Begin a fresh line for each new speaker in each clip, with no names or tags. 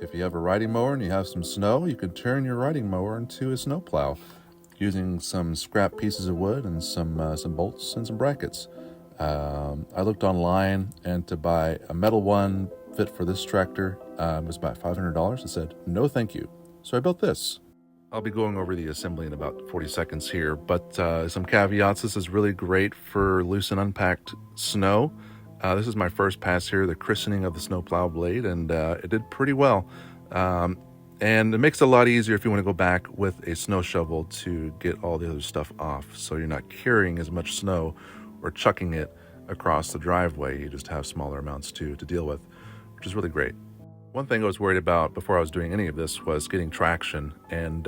If you have a riding mower and you have some snow, you could turn your riding mower into a snow plow using some scrap pieces of wood and some bolts and some brackets. I looked online, and to buy a metal one fit for this tractor was about $500. I said, no thank you. So I built this. I'll be going over the assembly in about 40 seconds here, but some caveats. This is really great for loose and unpacked snow. This is my first pass here, the christening of the snowplow blade, and it did pretty well. And it makes it a lot easier if you want to go back with a snow shovel to get all the other stuff off, so you're not carrying as much snow or chucking it across the driveway. You just have smaller amounts to deal with, which is really great. One thing I was worried about before I was doing any of this was getting traction, and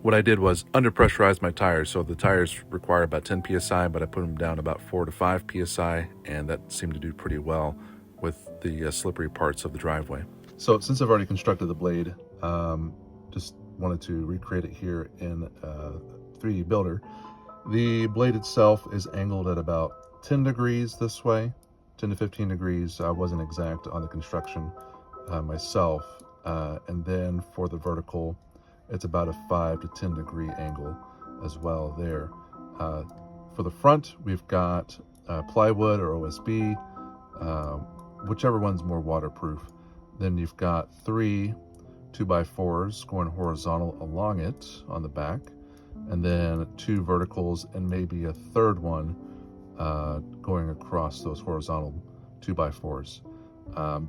what I did was under-pressurize my tires. So the tires require about 10 psi, but I put them down about 4 to 5 psi, and that seemed to do pretty well with the slippery parts of the driveway. So since I've already constructed the blade, just wanted to recreate it here in 3D Builder. The blade itself is angled at about 10 degrees this way, 10 to 15 degrees. I wasn't exact on the construction myself. And then for the vertical, it's about a 5 to 10 degree angle as well there. For the front, we've got plywood or OSB, whichever one's more waterproof. Then you've got 3 2x4s going horizontal along it on the back, and then 2 verticals and maybe a third one going across those horizontal 2x4s.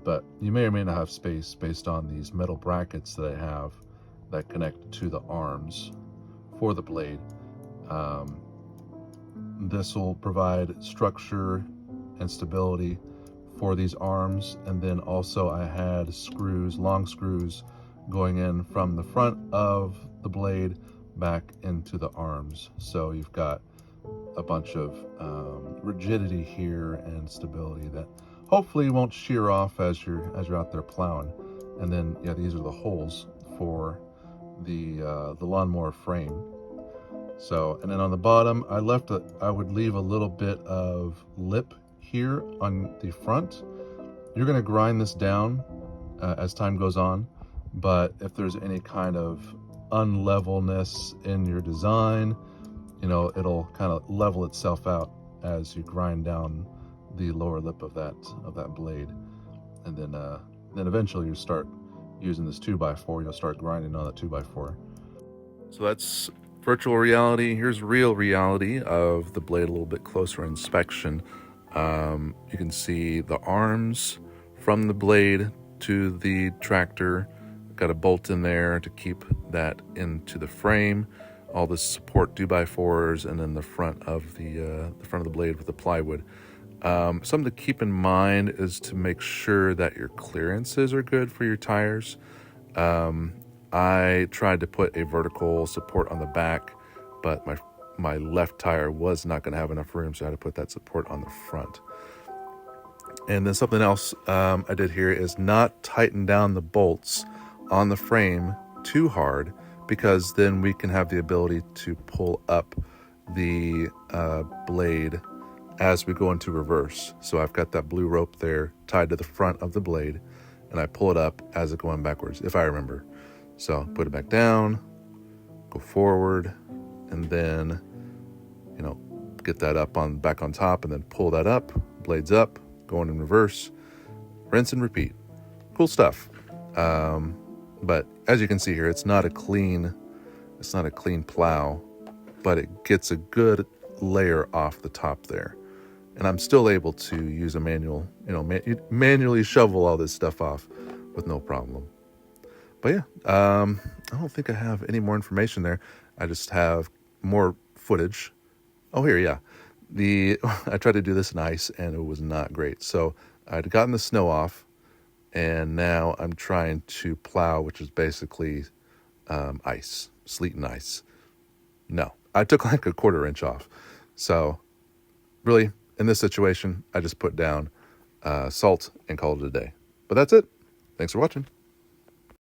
But you may or may not have space based on these metal brackets that I have that connect to the arms for the blade. This will provide structure and stability for these arms, and then also I had screws, long screws, going in from the front of the blade back into the arms. So you've got a bunch of rigidity here and stability that hopefully won't shear off as you're out there plowing. And then yeah, these are the holes for the lawnmower frame. So, and then on the bottom, I would leave a little bit of lip here on the front. You're going to grind this down as time goes on, but if there's any kind of unlevelness in your design, you know, it'll kind of level itself out as you grind down the lower lip of that blade. And then eventually you start using this 2x4, you'll start grinding on that 2x4. So that's virtual reality. Here's real reality of the blade, a little bit closer inspection. You can see the arms from the blade to the tractor. Got a bolt in there to keep that into the frame. All the support 2x4s, and then the front of the blade with the plywood. Something to keep in mind is to make sure that your clearances are good for your tires. I tried to put a vertical support on the back, but my left tire was not going to have enough room, so I had to put that support on the front. And then something else I did here is not tighten down the bolts on the frame too hard, because then we can have the ability to pull up the blade as we go into reverse. So I've got that blue rope there tied to the front of the blade, and I pull it up as it's going backwards, if I remember. So put it back down, go forward, and then, you know, get that up back on top, and then pull that up, blades up, going in reverse, rinse and repeat. Cool stuff. But as you can see here, it's not a clean plow, but it gets a good layer off the top there. And I'm still able to use a manual, manually shovel all this stuff off with no problem. But yeah, I don't think I have any more information there. I just have more footage. Oh, here, yeah. I tried to do this in ice, and it was not great. So I'd gotten the snow off, and now I'm trying to plow, which is basically ice, sleet and ice. No, I took like a 1/4 inch off. So really, in this situation, I just put down salt and called it a day. But that's it. Thanks for watching.